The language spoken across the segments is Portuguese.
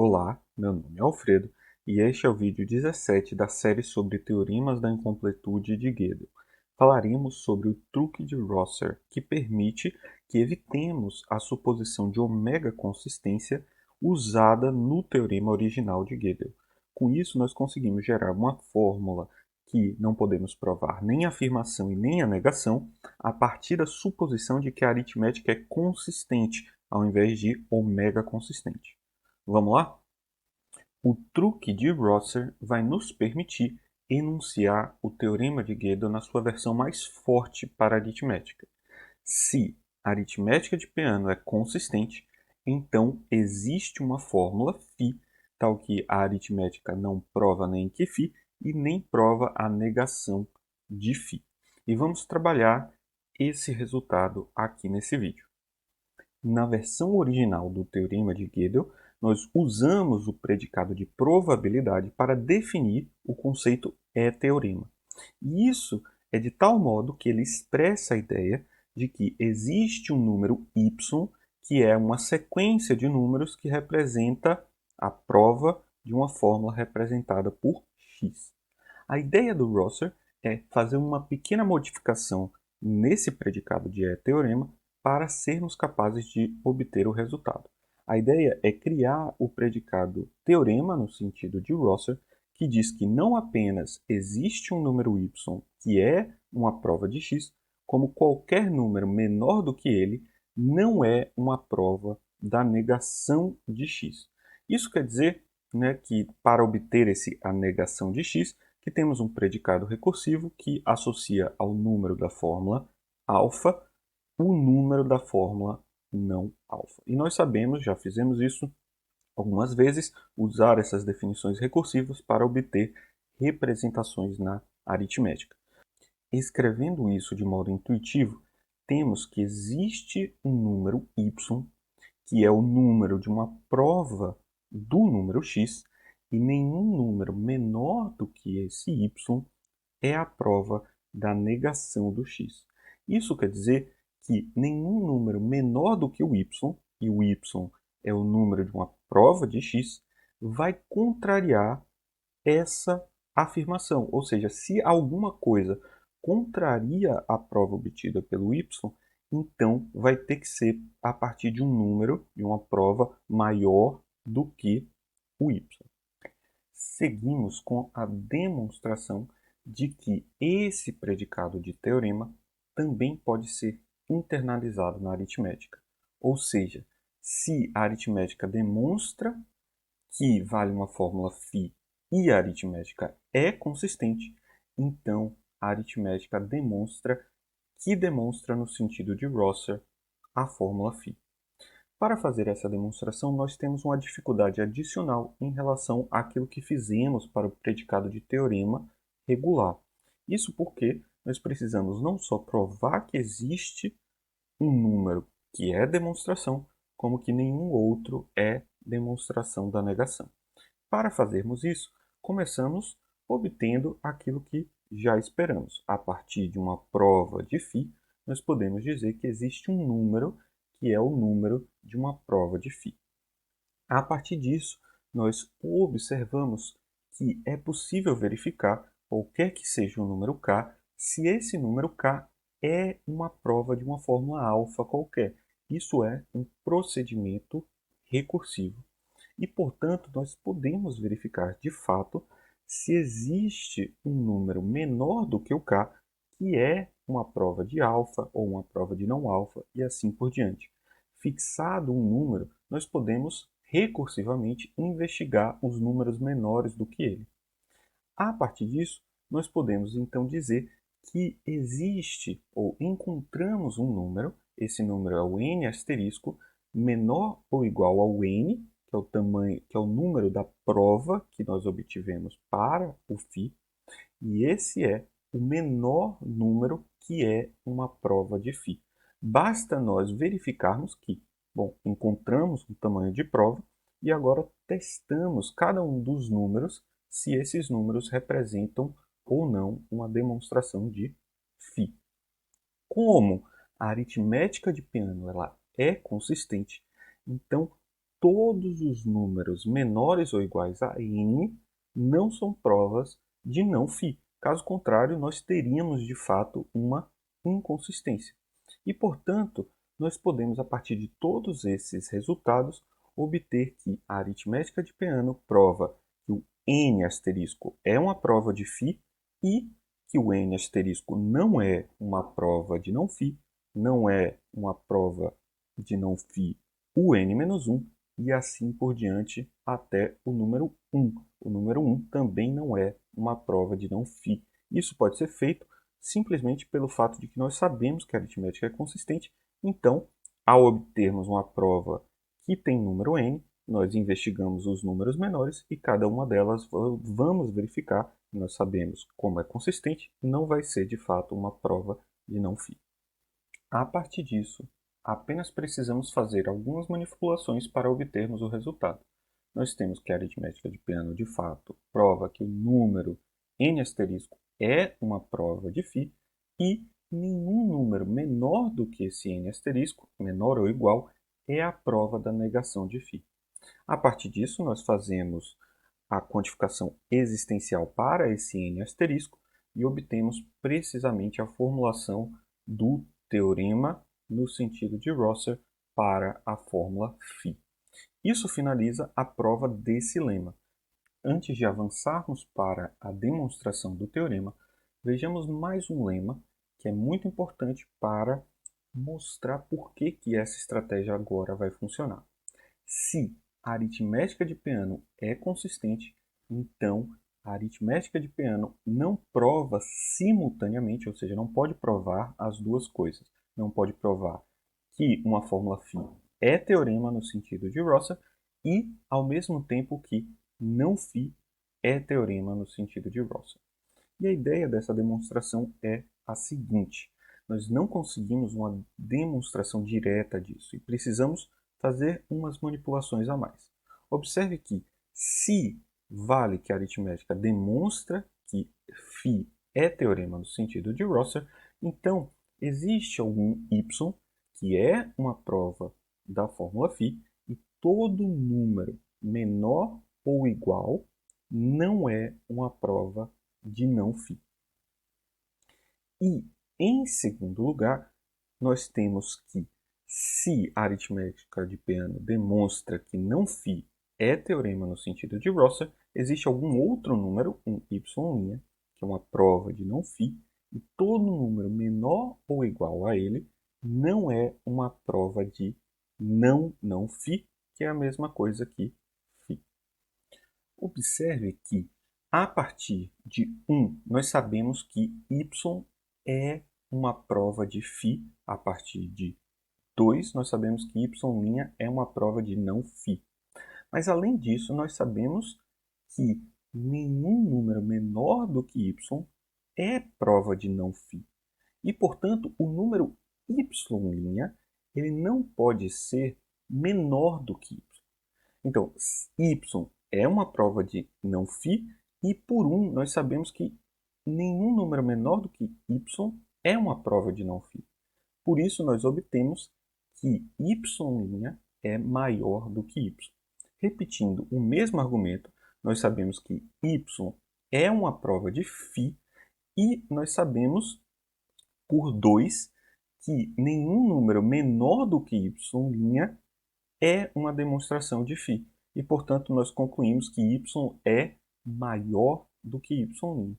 Olá, meu nome é Alfredo e este é o vídeo 17 da série sobre teoremas da incompletude de Gödel. Falaremos sobre o truque de Rosser, que permite que evitemos a suposição de omega consistência usada no teorema original de Gödel. Com isso, nós conseguimos gerar uma fórmula que não podemos provar nem a afirmação e nem a negação a partir da suposição de que a aritmética é consistente, ao invés de omega consistente. Vamos lá? O truque de Rosser vai nos permitir enunciar o teorema de Gödel na sua versão mais forte para a aritmética. Se a aritmética de Peano é consistente, então existe uma fórmula φ, tal que a aritmética não prova nem que φ e nem prova a negação de φ. E vamos trabalhar esse resultado aqui nesse vídeo. Na versão original do teorema de Gödel, nós usamos o predicado de probabilidade para definir o conceito é-teorema. E isso é de tal modo que ele expressa a ideia de que existe um número y, que é uma sequência de números que representa a prova de uma fórmula representada por x. A ideia do Rosser é fazer uma pequena modificação nesse predicado de é-teorema para sermos capazes de obter o resultado. A ideia é criar o predicado teorema, no sentido de Rosser, que diz que não apenas existe um número y que é uma prova de x, como qualquer número menor do que ele não é uma prova da negação de x. Isso quer dizer, que para obter a negação de x, que temos um predicado recursivo que associa ao número da fórmula alfa o número da fórmula não alfa. E nós sabemos, já fizemos isso algumas vezes, usar essas definições recursivas para obter representações na aritmética. Escrevendo isso de modo intuitivo, temos que existe um número y, que é o número de uma prova do número x, e nenhum número menor do que esse y é a prova da negação do x. Isso quer dizer que nenhum número menor do que o y, e o y é o número de uma prova de x, vai contrariar essa afirmação. Ou seja, se alguma coisa contraria a prova obtida pelo y, então vai ter que ser a partir de um número, de uma prova maior do que o y. Seguimos com a demonstração de que esse predicado de teorema também pode ser internalizado na aritmética. Ou seja, se a aritmética demonstra que vale uma fórmula φ e a aritmética é consistente, então a aritmética demonstra no sentido de Rosser a fórmula φ. Para fazer essa demonstração, nós temos uma dificuldade adicional em relação àquilo que fizemos para o predicado de teorema regular. Isso porque nós precisamos não só provar que existe um número que é demonstração, como que nenhum outro é demonstração da negação. Para fazermos isso, começamos obtendo aquilo que já esperamos. A partir de uma prova de φ, nós podemos dizer que existe um número que é o número de uma prova de φ. A partir disso, nós observamos que é possível verificar, qualquer que seja o número k, se esse número k é uma prova de uma fórmula alfa qualquer. Isso é um procedimento recursivo. E, portanto, nós podemos verificar de fato se existe um número menor do que o k, que é uma prova de alfa ou uma prova de não alfa, e assim por diante. Fixado um número, nós podemos recursivamente investigar os números menores do que ele. A partir disso, nós podemos então dizer que existe ou encontramos um número, esse número é o n asterisco, menor ou igual ao n, que é o tamanho, que é o número da prova que nós obtivemos para o φ, e esse é o menor número que é uma prova de φ. Basta nós verificarmos que, encontramos um tamanho de prova e agora testamos cada um dos números se esses números representam ou não uma demonstração de φ. Como a aritmética de Peano ela é consistente, então todos os números menores ou iguais a n não são provas de não φ. Caso contrário, nós teríamos de fato uma inconsistência. E, portanto, nós podemos, a partir de todos esses resultados, obter que a aritmética de Peano prova que o n asterisco é uma prova de φ e que o n asterisco não é uma prova de não φ, não é uma prova de não φ o n-1 e assim por diante até o número 1. O número 1 também não é uma prova de não φ. Isso pode ser feito simplesmente pelo fato de que nós sabemos que a aritmética é consistente. Então, ao obtermos uma prova que tem número n, nós investigamos os números menores e cada uma delas vamos verificar. Nós sabemos como é consistente, não vai ser de fato uma prova de não φ. A partir disso, apenas precisamos fazer algumas manipulações para obtermos o resultado. Nós temos que a aritmética de Peano, de fato, prova que o número n asterisco é uma prova de φ e nenhum número menor do que esse n asterisco, menor ou igual, é a prova da negação de φ. A partir disso, nós fazemos a quantificação existencial para esse n asterisco e obtemos precisamente a formulação do teorema no sentido de Rosser para a fórmula φ. Isso finaliza a prova desse lema. Antes de avançarmos para a demonstração do teorema, vejamos mais um lema que é muito importante para mostrar por que essa estratégia agora vai funcionar. Se a aritmética de Peano é consistente, então a aritmética de Peano não prova simultaneamente, ou seja, não pode provar as duas coisas. Não pode provar que uma fórmula φ é teorema no sentido de Rosser e, ao mesmo tempo, que não φ é teorema no sentido de Rosser. E a ideia dessa demonstração é a seguinte: nós não conseguimos uma demonstração direta disso e precisamos fazer umas manipulações a mais. Observe que, se vale que a aritmética demonstra que φ é teorema no sentido de Rosser, então existe algum y que é uma prova da fórmula φ e todo número menor ou igual não é uma prova de não φ. E, em segundo lugar, nós temos que, se a aritmética de Peano demonstra que não φ é teorema no sentido de Rosser, existe algum outro número, um y', que é uma prova de não φ, e todo número menor ou igual a ele não é uma prova de não φ, que é a mesma coisa que φ. Observe que, a partir de 1, nós sabemos que y é uma prova de φ. A partir de 2, nós sabemos que y' é uma prova de não φ. Mas, além disso, nós sabemos que nenhum número menor do que y é prova de não φ. E, portanto, o número y' ele não pode ser menor do que y. Então, y é uma prova de não φ e, por 1, nós sabemos que nenhum número menor do que y é uma prova de não φ. Por isso, nós obtemos que y' é maior do que y. Repetindo o mesmo argumento, nós sabemos que y é uma prova de φ e nós sabemos, por 2, que nenhum número menor do que y' é uma demonstração de φ. E, portanto, nós concluímos que y é maior do que y'.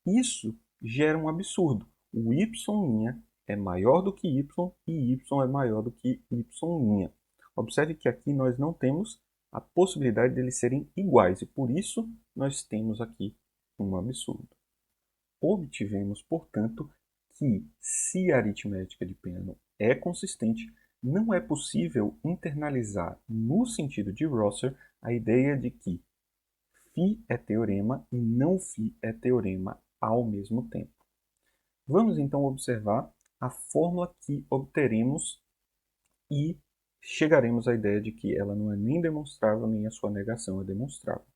Isso gera um absurdo. O y' é maior do que y e y é maior do que y'. Observe que aqui nós não temos a possibilidade de eles serem iguais e, por isso, nós temos aqui um absurdo. Obtivemos, portanto, que, se a aritmética de Peano é consistente, não é possível internalizar no sentido de Rosser a ideia de que φ é teorema e não φ é teorema ao mesmo tempo. Vamos então observar a fórmula que obteremos e chegaremos à ideia de que ela não é nem demonstrável nem a sua negação é demonstrável.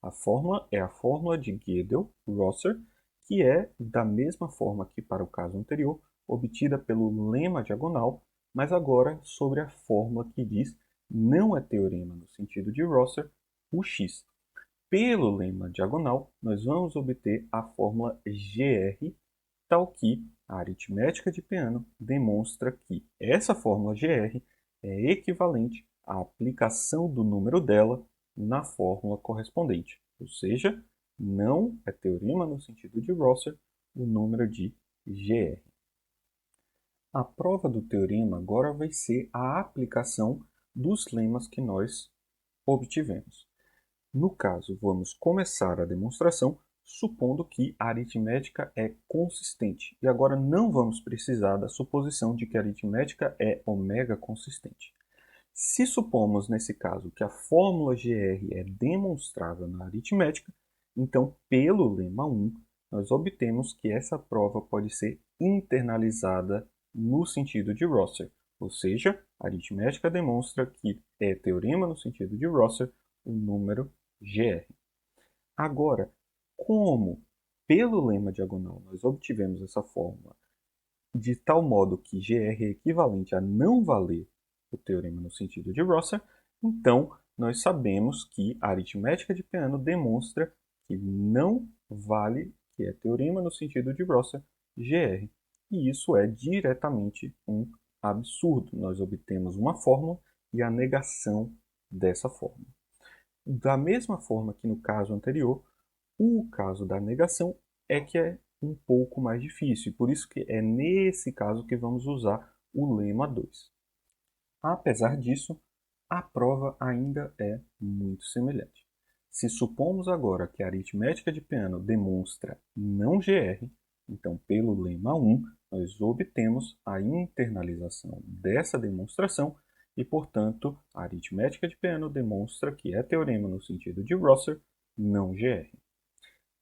A fórmula é a fórmula de Gödel-Rosser, que é da mesma forma que para o caso anterior, obtida pelo lema diagonal, mas agora sobre a fórmula que diz não é teorema no sentido de Rosser, o x. Pelo lema diagonal, nós vamos obter a fórmula GR, tal que a aritmética de Peano demonstra que essa fórmula GR é equivalente à aplicação do número dela na fórmula correspondente, ou seja, não é teorema no sentido de Rosser o número de GR. A prova do teorema agora vai ser a aplicação dos lemas que nós obtivemos. No caso, vamos começar a demonstração supondo que a aritmética é consistente. E agora não vamos precisar da suposição de que a aritmética é ômega consistente. Se supomos, nesse caso, que a fórmula GR é demonstrável na aritmética, então, pelo lema 1, nós obtemos que essa prova pode ser internalizada no sentido de Rosser, ou seja, a aritmética demonstra que é teorema no sentido de Rosser o número GR. Agora, como pelo lema diagonal nós obtivemos essa fórmula de tal modo que GR é equivalente a não valer o teorema no sentido de Rosser, então nós sabemos que a aritmética de Peano demonstra que não vale, que é teorema no sentido de Rosser, GR. E isso é diretamente um absurdo. Nós obtemos uma fórmula e a negação dessa fórmula. Da mesma forma que no caso anterior, o caso da negação é que é um pouco mais difícil, por isso que é nesse caso que vamos usar o lema 2. Apesar disso, a prova ainda é muito semelhante. Se supomos agora que a aritmética de Peano demonstra não GR, então pelo lema 1 nós obtemos a internalização dessa demonstração e, portanto, a aritmética de Peano demonstra que é teorema no sentido de Rosser, não GR.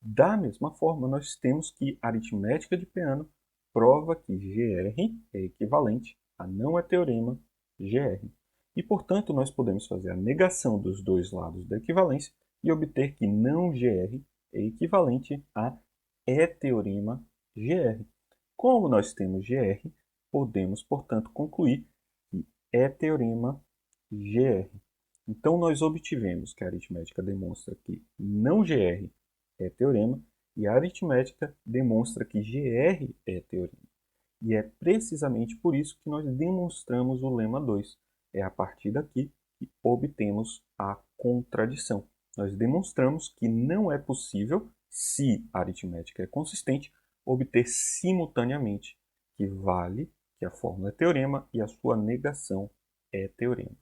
Da mesma forma, nós temos que a aritmética de Peano prova que GR é equivalente a não é teorema GR. E, portanto, nós podemos fazer a negação dos dois lados da equivalência e obter que não GR é equivalente a é teorema GR. Como nós temos GR, podemos, portanto, concluir que é teorema GR. Então, nós obtivemos que a aritmética demonstra que não GR é teorema e a aritmética demonstra que GR é teorema. E é precisamente por isso que nós demonstramos o lema 2. É a partir daqui que obtemos a contradição. Nós demonstramos que não é possível, se a aritmética é consistente, obter simultaneamente que vale, que a fórmula é teorema e a sua negação é teorema.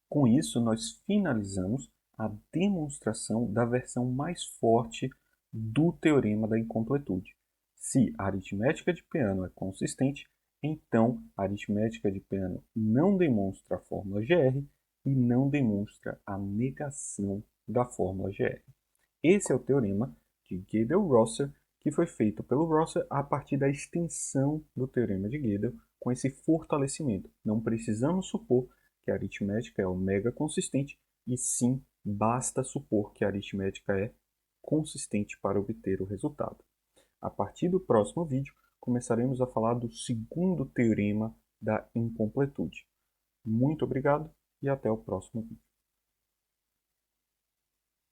Com isso, nós finalizamos a demonstração da versão mais forte do teorema da incompletude. Se a aritmética de Peano é consistente, então a aritmética de Peano não demonstra a fórmula GR e não demonstra a negação da fórmula GR. Esse é o teorema de Gödel-Rosser, que foi feito pelo Rosser a partir da extensão do teorema de Gödel com esse fortalecimento. Não precisamos supor que a aritmética é ômega consistente, e sim basta supor que a aritmética é consistente para obter o resultado. A partir do próximo vídeo, começaremos a falar do segundo teorema da incompletude. Muito obrigado e até o próximo vídeo.